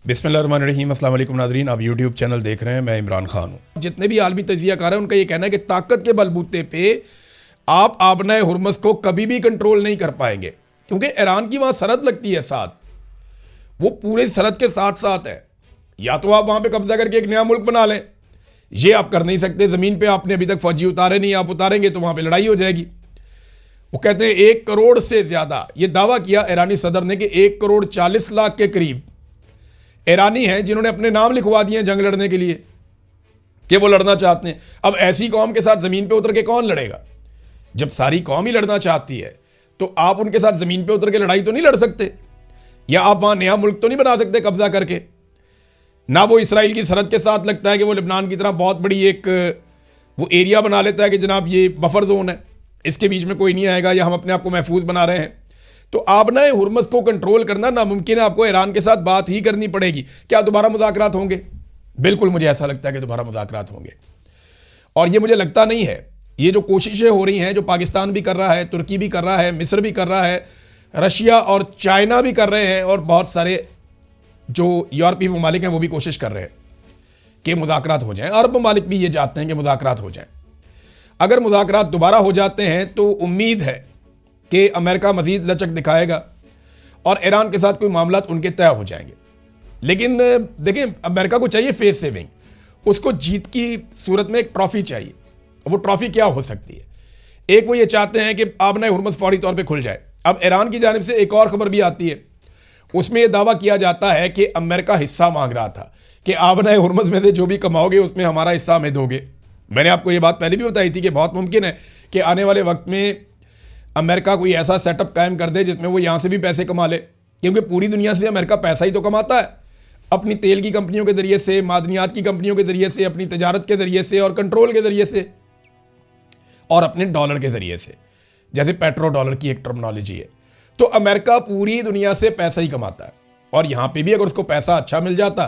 बिस्मिल्लाहिर्रहमानिर्रहीम। अस्सलाम वालेकुम नाज़रीन, आप यूट्यूब चैनल देख रहे हैं। मैं इमरान खान हूँ। जितने भी आलमी तज्ज़ियाकार हैं उनका ये कहना है कि ताकत के बलबूते पे आप आबनाए हुर्मुज़ को कभी भी कंट्रोल नहीं कर पाएंगे, क्योंकि ईरान की वहाँ सरहद लगती है साथ, वो पूरे सरहद के साथ साथ है। या तो आप वहाँ पे कब्जा करके एक नया मुल्क बना लें, ये आप कर नहीं सकते। ज़मीन पे आपने अभी तक फौजी उतारे नहीं, आप उतारेंगे तो वहाँ पे लड़ाई हो जाएगी। वो कहते हैं 1 करोड़ से ज़्यादा, ये दावा किया ईरानी सदर ने कि 1 करोड़ 40 लाख के करीब ईरानी हैं जिन्होंने अपने नाम लिखवा दिए हैं जंग लड़ने के लिए, कि वो लड़ना चाहते हैं। अब ऐसी कौम के साथ ज़मीन पे उतर के कौन लड़ेगा? जब सारी कौम ही लड़ना चाहती है तो आप उनके साथ ज़मीन पे उतर के लड़ाई तो नहीं लड़ सकते, या आप वहाँ नया मुल्क तो नहीं बना सकते कब्जा करके। ना वो इसराइल की सरहद के साथ लगता है कि वो लेबनान की तरह बहुत बड़ी एक वो एरिया बना लेता है कि जनाब ये बफर जोन है, इसके बीच में कोई नहीं आएगा, या हम अपने आप को महफूज बना रहे हैं। तो आबनाए हुर्मुज़ को कंट्रोल करना नामुमकिन है। आपको ईरान के साथ बात ही करनी पड़ेगी। क्या दोबारा मुज़ाकरात होंगे? बिल्कुल, मुझे ऐसा लगता है कि दोबारा मुज़ाकरात होंगे। और ये मुझे लगता नहीं है, ये जो कोशिशें हो रही हैं, जो पाकिस्तान भी कर रहा है, तुर्की भी कर रहा है, मिस्र भी कर रहा है, रशिया और चाइना भी कर रहे हैं, और बहुत सारे जो यूरोपीय ममालिक हैं वो भी कोशिश कर रहे हैं कि मुज़ाकरात हो जाएं। अरब ममालिक भी ये चाहते हैं कि मुज़ाकरात हो जाएं। अगर मुज़ाकरात दोबारा हो जाते हैं तो उम्मीद है कि अमेरिका मज़ीद लचक दिखाएगा और ईरान के साथ कोई मामला उनके तय हो जाएंगे। लेकिन देखिए, अमेरिका को चाहिए फेस सेविंग, उसको जीत की सूरत में एक ट्रॉफी चाहिए। वो ट्रॉफी क्या हो सकती है? एक, वो ये चाहते हैं कि आबनाए हुर्मुज़ फौरी तौर पे खुल जाए। अब ईरान की जानिब से एक और खबर भी आती है, उसमें यह दावा किया जाता है कि अमेरिका हिस्सा मांग रहा था कि आबनाए हुर्मुज़ में से जो भी कमाओगे उसमें हमारा हिस्सा हमें दोगे। मैंने आपको ये बात पहले भी बताई थी कि बहुत मुमकिन है कि आने वाले वक्त में अमेरिका कोई ऐसा सेटअप कायम कर दे जिसमें वो यहाँ से भी पैसे कमा ले, क्योंकि पूरी दुनिया से अमेरिका पैसा ही तो कमाता है, अपनी तेल की कंपनियों के ज़रिए से, मादनियात की कंपनियों के ज़रिए से, अपनी तजारत के ज़रिए से और कंट्रोल के ज़रिए से, और अपने डॉलर के ज़रिए से, जैसे पेट्रो डॉलर की एक टर्मिनोलॉजी है। तो अमेरिका पूरी दुनिया से पैसा ही कमाता है, और यहाँ पर भी अगर उसको पैसा अच्छा मिल जाता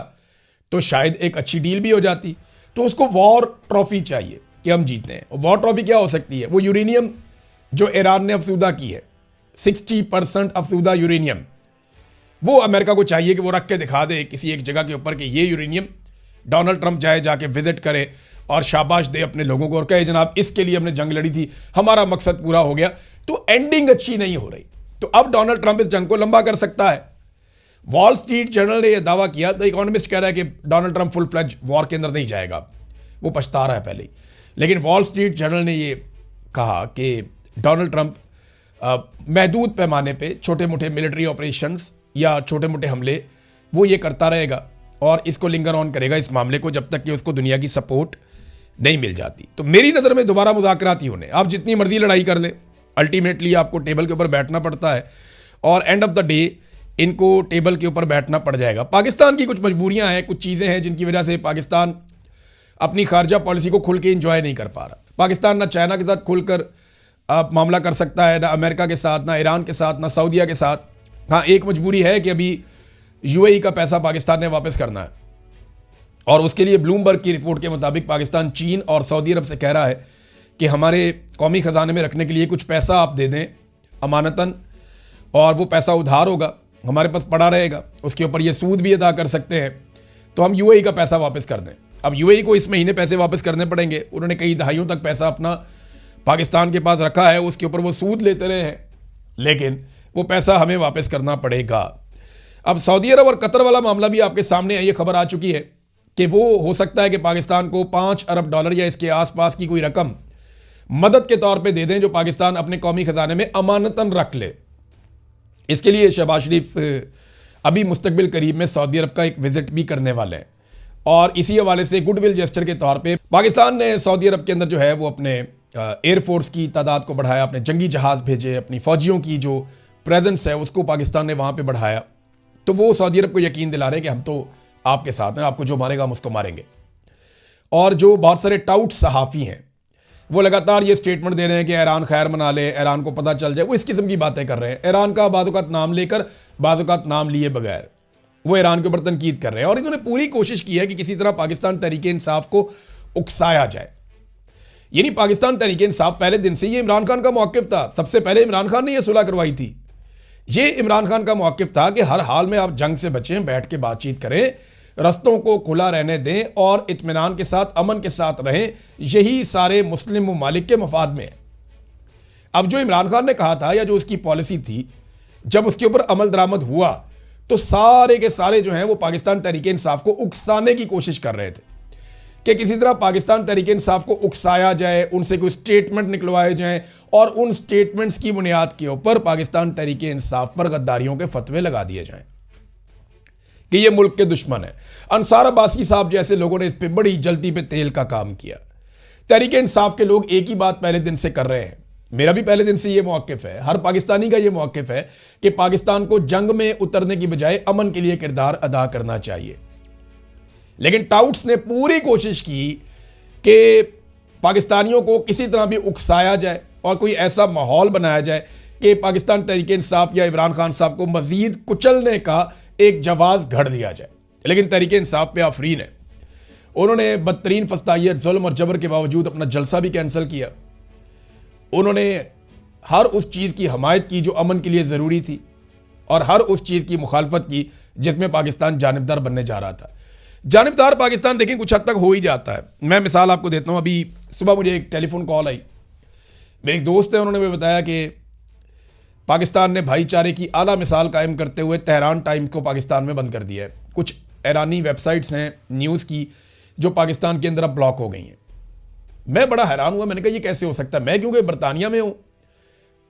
तो शायद एक अच्छी डील भी हो जाती। तो उसको वॉर ट्रॉफी चाहिए कि हम जीते हैं। वॉर ट्रॉफी क्या हो सकती है? वो यूरेनियम जो ईरान ने अफसूदा की है, 60% अफसूदा यूरेनियम, वो अमेरिका को चाहिए कि वो रख के दिखा दे किसी एक जगह के ऊपर कि ये यूरेनियम, डोनाल्ड ट्रंप जाए, जाके विजिट करे और शाबाश दे अपने लोगों को और कहे जनाब इसके लिए हमने जंग लड़ी थी, हमारा मकसद पूरा हो गया। तो एंडिंग अच्छी नहीं हो रही, तो अब डोनाल्ड ट्रंप इस जंग को लंबा कर सकता है। वॉल स्ट्रीट जर्नल ने यह दावा किया, द इकोनॉमिस्ट कह रहा है कि Donald Trump full fledged war के अंदर नहीं जाएगा, वो पछता रहा है पहले ही। लेकिन वॉल स्ट्रीट जर्नल ने ये कहा कि डोनाल्ड ट्रंप महदूद पैमाने पे छोटे मोटे मिलिट्री ऑपरेशंस या छोटे मोटे हमले वो ये करता रहेगा और इसको लिंगर ऑन करेगा इस मामले को, जब तक कि उसको दुनिया की सपोर्ट नहीं मिल जाती। तो मेरी नज़र में दोबारा मुज़ाकरात ही होने। आप जितनी मर्जी लड़ाई कर ले, अल्टीमेटली आपको टेबल के ऊपर बैठना पड़ता है, और एंड ऑफ द डे इनको टेबल के ऊपर बैठना पड़ जाएगा। पाकिस्तान की कुछ मजबूरियाँ हैं, कुछ चीज़ें हैं जिनकी वजह से पाकिस्तान अपनी खारजा पॉलिसी को खुल के इंजॉय नहीं कर पा रहा। पाकिस्तान ना चाइना के साथ खुलकर आप मामला कर सकता है, ना अमेरिका के साथ, ना ईरान के साथ, ना सऊदीया के साथ। हाँ, एक मजबूरी है कि अभी यूएई का पैसा पाकिस्तान ने वापस करना है, और उसके लिए ब्लूमबर्ग की रिपोर्ट के मुताबिक पाकिस्तान चीन और सऊदी अरब से कह रहा है कि हमारे कौमी ख़जाने में रखने के लिए कुछ पैसा आप दे दें अमानतन, और वो पैसा उधार होगा, हमारे पास पड़ा रहेगा, उसके ऊपर ये सूद भी अदा कर सकते हैं, तो हम यूएई का पैसा वापस कर दें। अब यूएई को इस महीने पैसे वापस करने पड़ेंगे। उन्होंने कई दहाइयों तक पैसा अपना पाकिस्तान के पास रखा है, उसके ऊपर वो सूद लेते रहे हैं, लेकिन वो पैसा हमें वापस करना पड़ेगा। अब सऊदी अरब और कतर वाला मामला भी आपके सामने है। ये खबर आ चुकी है कि वो हो सकता है कि पाकिस्तान को 5 अरब डॉलर या इसके आसपास की कोई रकम मदद के तौर पे दे दें, जो पाकिस्तान अपने कौमी खजाने में अमानतन रख ले। इसके लिए शहबाज शरीफ अभी मुस्तकबिल करीब में सऊदी अरब का एक विजिट भी करने वाले हैं, और इसी हवाले से गुडविल जेस्चर के तौर पे पाकिस्तान ने सऊदी अरब के अंदर जो है वो अपने एयरफोर्स की तादाद को बढ़ाया, अपने जंगी जहाज़ भेजे, अपनी फ़ौजियों की जो प्रेजेंस है उसको पाकिस्तान ने वहाँ पे बढ़ाया। तो वो सऊदी अरब को यकीन दिला रहे हैं कि हम तो आपके साथ हैं, आपको जो मारेगा हम उसको मारेंगे। और जो बहुत सारे टाउट सहाफ़ी हैं वो लगातार ये स्टेटमेंट दे रहे हैं कि ईरान खैर मना ले, ईरान को पता चल जाए, वो इस किस्म की बातें कर रहे हैं। ईरान का बाज़-औक़ात नाम लेकर, बाज़-औक़ात नाम लिए बगैर वो ईरान के ऊपर तनकीद कर रहे हैं, और इन्होंने पूरी कोशिश की है कि किसी तरह पाकिस्तान तहरीके इंसाफ को उकसाया जाए। यानी पाकिस्तान तहरीके इंसाफ पहले दिन से ये इमरान खान का मौक़िफ़ था, सबसे पहले इमरान खान ने यह सुलह करवाई थी। ये इमरान खान का मौक़िफ़ था कि हर हाल में आप जंग से बचें, बैठ के बातचीत करें, रस्तों को खुला रहने दें और इत्मीनान के साथ, अमन के साथ रहें। यही सारे मुस्लिम ममालिक के मफाद में है। अब जो इमरान खान ने कहा था या जो उसकी पॉलिसी थी, जब उसके ऊपर अमल दरामद हुआ तो सारे के सारे जो हैं वो पाकिस्तान तहरीक-ए-इंसाफ को उकसाने की कोशिश कर रहे थे कि किसी तरह पाकिस्तान तहरीक-ए-इंसाफ को उकसाया जाए, उनसे कोई स्टेटमेंट निकलवाए जाएं और उन स्टेटमेंट्स की बुनियाद के ऊपर पाकिस्तान तहरीक-ए-इंसाफ पर गद्दारियों के फतवे लगा दिए जाएं कि ये मुल्क के दुश्मन है। अंसार अब्बासी साहब जैसे लोगों ने इस पर बड़ी जल्दी पे तेल का काम किया। तहरीक-ए-इंसाफ के लोग एक ही बात पहले दिन से कर रहे हैं, मेरा भी पहले दिन से ये मौक़िफ़ है, हर पाकिस्तानी का ये मौक़िफ़ है कि पाकिस्तान को जंग में उतरने की बजाय अमन के लिए किरदार अदा करना चाहिए। लेकिन टाउट्स ने पूरी कोशिश की कि पाकिस्तानियों को किसी तरह भी उकसाया जाए और कोई ऐसा माहौल बनाया जाए कि पाकिस्तान तहरीक-ए-इंसाफ या इमरान खान साहब को मज़ीद कुचलने का एक जवाज़ घड़ दिया जाए। लेकिन तहरीक-ए-इंसाफ पे आफरीन है, उन्होंने बदतरीन फस्तायत, जुल्म और जबर के बावजूद अपना जलसा भी कैंसिल किया। उन्होंने हर उस चीज़ की हमायत की जो अमन के लिए ज़रूरी थी और हर उस चीज़ की मुखालफत की जिसमें पाकिस्तान जानिबदार बनने जा रहा था। जानिबदार पाकिस्तान देखें कुछ हद तक हो ही जाता है। मैं मिसाल आपको देता हूँ। अभी सुबह मुझे एक टेलीफोन कॉल आई, मेरे एक दोस्त है, उन्होंने मुझे बताया कि पाकिस्तान ने भाईचारे की आला मिसाल कायम करते हुए तेहरान टाइम्स को पाकिस्तान में बंद कर दिया है। कुछ ईरानी वेबसाइट्स हैं न्यूज़ की जो पाकिस्तान के अंदर अब ब्लॉक हो गई हैं। मैं बड़ा हैरान हुआ, मैंने कहा ये कैसे हो सकता है, मैं क्योंकि बरतानिया में हूँ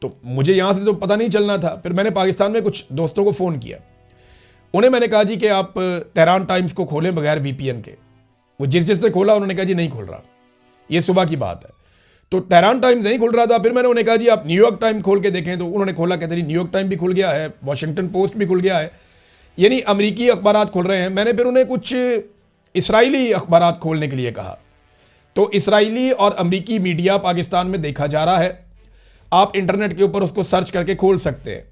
तो मुझे यहाँ से तो पता नहीं चलना था। फिर मैंने पाकिस्तान में कुछ दोस्तों को फ़ोन किया, उन्हें मैंने कहा जी कि आप तेहरान टाइम्स को खोलें बगैर VPN के। वो जिसने खोला उन्होंने कहा जी नहीं खुल रहा, ये सुबह की बात है। तो तेहरान टाइम्स नहीं खुल रहा था। फिर मैंने उन्हें कहा जी आप न्यूयॉर्क टाइम्स खोल के देखें, तो उन्होंने खोला, कहते जी न्यूयॉर्क टाइम्स भी खुल गया है, वाशिंगटन पोस्ट भी खुल गया है, यानी अमरीकी अखबारात खुल रहे हैं। मैंने फिर उन्हें कुछ इसराइली अखबारात खोलने के लिए कहा। तो इसराइली और अमरीकी मीडिया पाकिस्तान में देखा जा रहा है, आप इंटरनेट के ऊपर उसको सर्च करके खोल सकते हैं।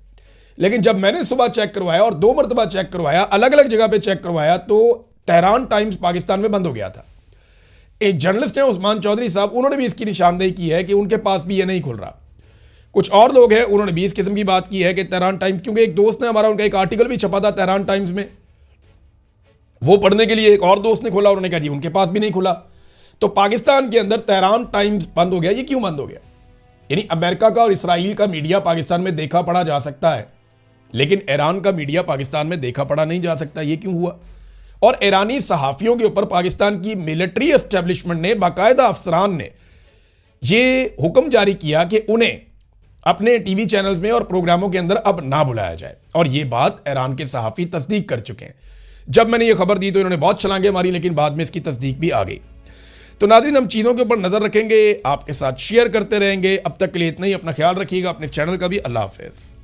लेकिन जब मैंने सुबह चेक करवाया और 2 मरतबा चेक करवाया, अलग अलग जगह पे चेक करवाया, तो तेहरान टाइम्स पाकिस्तान में बंद हो गया था। एक जर्नलिस्ट है उस्मान चौधरी साहब, उन्होंने भी इसकी निशानदेही की है कि उनके पास भी ये नहीं खुल रहा। कुछ और लोग हैं उन्होंने भी इस किस्म की बात की है कि तेहरान टाइम्स, क्योंकि एक दोस्त ने हमारा, उनका एक आर्टिकल भी छपा था तेहरान टाइम्स में, वो पढ़ने के लिए एक और दोस्त ने खोला, उन्होंने कहा जी उनके पास भी नहीं खुला। तो पाकिस्तान के अंदर तेहरान टाइम्स बंद हो गया। ये क्यों बंद हो गया? यानी अमेरिका का और इसराइल का मीडिया पाकिस्तान में देखा पढ़ा जा सकता है, लेकिन ईरान का मीडिया पाकिस्तान में देखा पढ़ा नहीं जा सकता। ये क्यों हुआ? और ईरानी सहाफ़ियों के ऊपर पाकिस्तान की मिलिट्री एस्टेब्लिशमेंट ने, बाकायदा अफसरान ने ये हुक्म जारी किया कि उन्हें अपने टीवी चैनल्स में और प्रोग्रामों के अंदर अब ना बुलाया जाए। और ये बात ईरान के सहाफ़ी तस्दीक कर चुके हैं। जब मैंने ये खबर दी तो इन्होंने बहुत छलांगे मारी, लेकिन बाद में इसकी तस्दीक भी आ गई। तो नाज़रीन, हम चीज़ों के ऊपर नज़र रखेंगे, आपके साथ शेयर करते रहेंगे। अब तक के लिए इतना ही। अपना ख्याल रखिएगा, अपने चैनल का भी। अल्लाह हाफ़िज़।